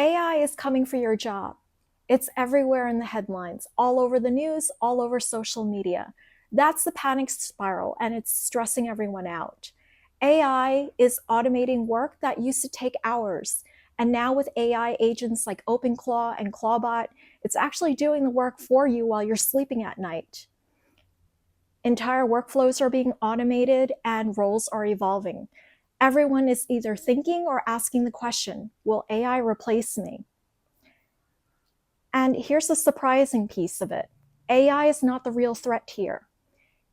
AI is coming for your job. It's everywhere in the headlines, all over the news, all over social media. That's the panic spiral, and it's stressing everyone out. AI is automating work that used to take hours. And now with AI agents like OpenClaw and Clawbot, it's actually doing the work for you while you're sleeping at night. Entire workflows are being automated and roles are evolving. Everyone is either thinking or asking the question, will AI replace me? And here's the surprising piece of it. AI is not the real threat here.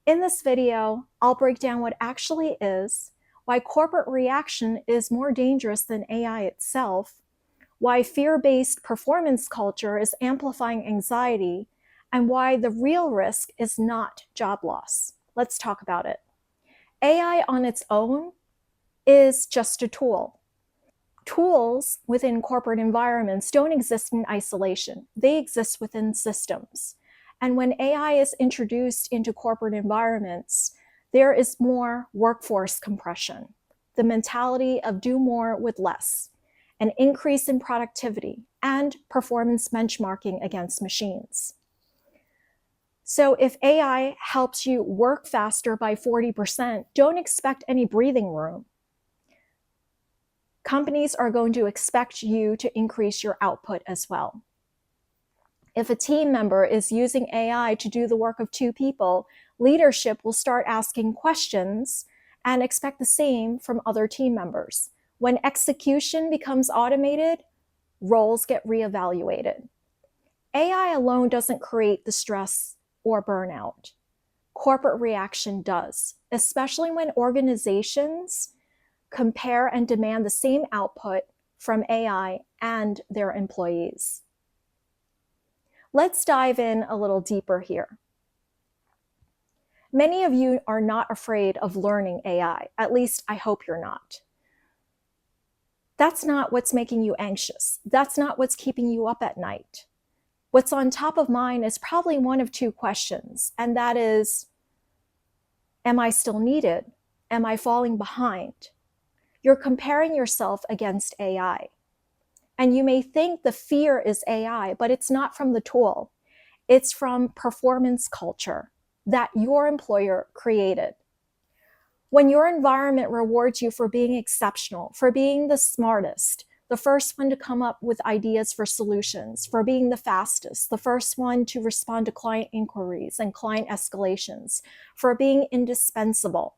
In this video, I'll break down what actually is, why corporate reaction is more dangerous than AI itself, why fear-based performance culture is amplifying anxiety, and why the real risk is not job loss. Let's talk about it. AI on its own is just a tool. Tools within corporate environments don't exist in isolation. They exist within systems. And when AI is introduced into corporate environments, there is more workforce compression, the mentality of do more with less, an increase in productivity, and performance benchmarking against machines. So if AI helps you work faster by 40%, don't expect any breathing room. Companies are going to expect you to increase your output as well. If a team member is using AI to do the work of two people, leadership will start asking questions and expect the same from other team members. When execution becomes automated, roles get reevaluated. AI alone doesn't create the stress or burnout. Corporate reaction does, especially when organizations compare and demand the same output from AI and their employees. Let's dive in a little deeper here. Many of you are not afraid of learning AI. At least I hope you're not. That's not what's making you anxious. That's not what's keeping you up at night. What's on top of mind is probably one of two questions, and that is, am I still needed? Am I falling behind? You're comparing yourself against AI. And you may think the fear is AI, but it's not from the tool. It's from performance culture that your employer created. When your environment rewards you for being exceptional, for being the smartest, the first one to come up with ideas for solutions, for being the fastest, the first one to respond to client inquiries and client escalations, for being indispensable,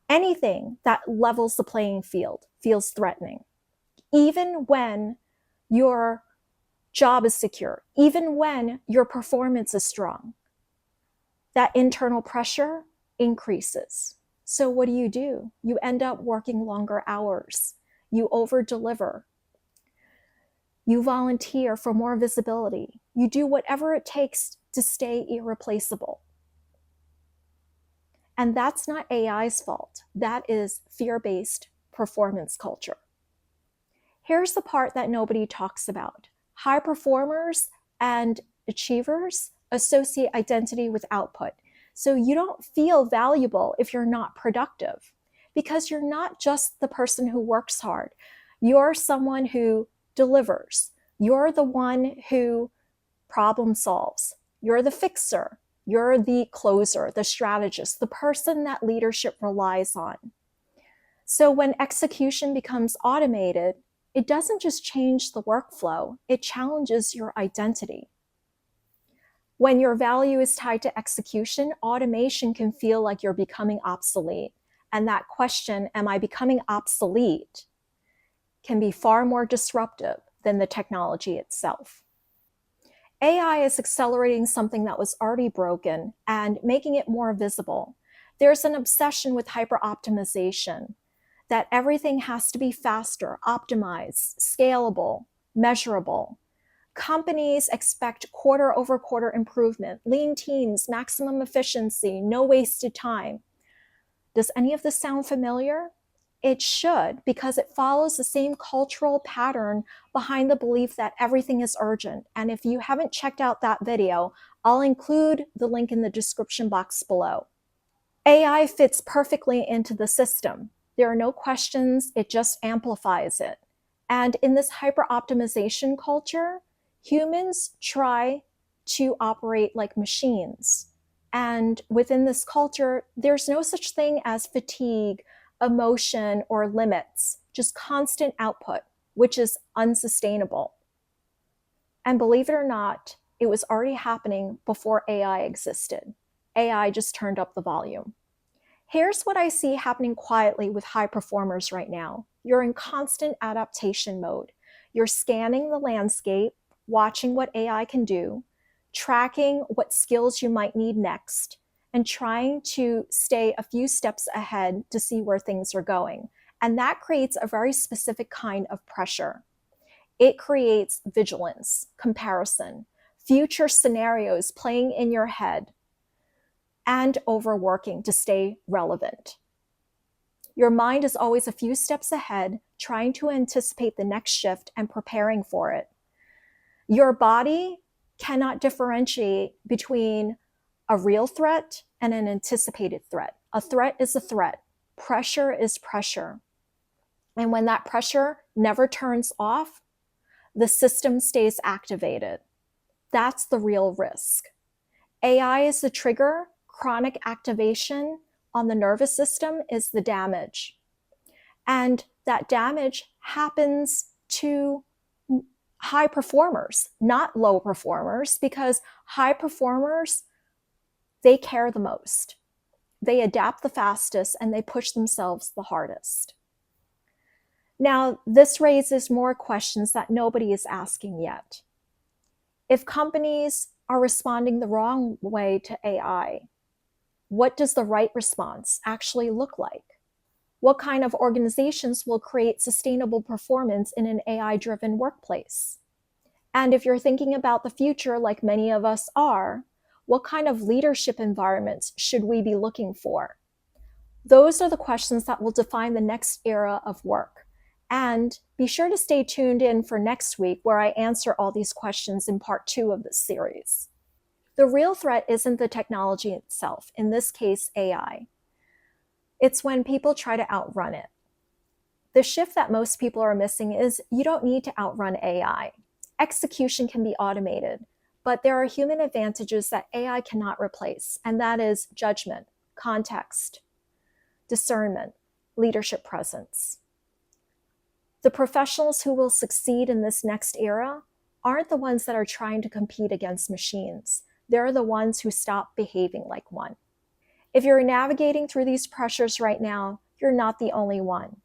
anything that levels the playing field feels threatening. Even when your job is secure, even when your performance is strong, that internal pressure increases. So what do? You end up working longer hours. You over-deliver. You volunteer for more visibility. You do whatever it takes to stay irreplaceable. And that's not AI's fault. That is fear-based performance culture. Here's the part that nobody talks about. High performers and achievers associate identity with output. So you don't feel valuable if you're not productive, because you're not just the person who works hard. You're someone who delivers. You're the one who problem solves. You're the fixer. You're the closer, the strategist, the person that leadership relies on. So when execution becomes automated, it doesn't just change the workflow, it challenges your identity. When your value is tied to execution, automation can feel like you're becoming obsolete. And that question, am I becoming obsolete, can be far more disruptive than the technology itself. AI is accelerating something that was already broken and making it more visible. There's an obsession with hyper-optimization, that everything has to be faster, optimized, scalable, measurable. Companies expect quarter-over-quarter improvement, lean teams, maximum efficiency, no wasted time. Does any of this sound familiar? It should, because it follows the same cultural pattern behind the belief that everything is urgent. And if you haven't checked out that video, I'll include the link in the description box below. AI fits perfectly into the system. There are no questions, it just amplifies it. And in this hyper-optimization culture, humans try to operate like machines. And within this culture, there's no such thing as fatigue, emotion, or limits, just constant output, which is unsustainable. And believe it or not, it was already happening before AI existed. AI just turned up the volume. Here's what I see happening quietly with high performers right now. You're in constant adaptation mode. You're scanning the landscape, watching what AI can do, tracking what skills you might need next, and trying to stay a few steps ahead to see where things are going. And that creates a very specific kind of pressure. It creates vigilance, comparison, future scenarios playing in your head, and overworking to stay relevant. Your mind is always a few steps ahead, trying to anticipate the next shift and preparing for it. Your body cannot differentiate between a real threat and an anticipated threat. A threat is a threat. Pressure is pressure. And when that pressure never turns off, the system stays activated. That's the real risk. AI is the trigger. Chronic activation on the nervous system is the damage. And that damage happens to high performers, not low performers, because high performers, they care the most. They adapt the fastest and they push themselves the hardest. Now, this raises more questions that nobody is asking yet. If companies are responding the wrong way to AI, what does the right response actually look like? What kind of organizations will create sustainable performance in an AI-driven workplace? And if you're thinking about the future, like many of us are, what kind of leadership environments should we be looking for? Those are the questions that will define the next era of work. And be sure to stay tuned in for next week, where I answer all these questions in part 2 of this series. The real threat isn't the technology itself, in this case, AI. It's when people try to outrun it. The shift that most people are missing is you don't need to outrun AI. Execution can be automated, but there are human advantages that AI cannot replace, and that is judgment, context, discernment, leadership presence. The professionals who will succeed in this next era aren't the ones that are trying to compete against machines. They're the ones who stop behaving like one. If you're navigating through these pressures right now, you're not the only one.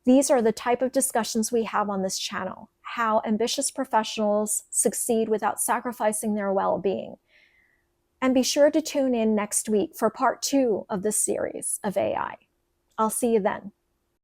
These are the type of discussions we have on this channel, how ambitious professionals succeed without sacrificing their well-being. And be sure to tune in next week for part 2 of this series of AI. I'll see you then.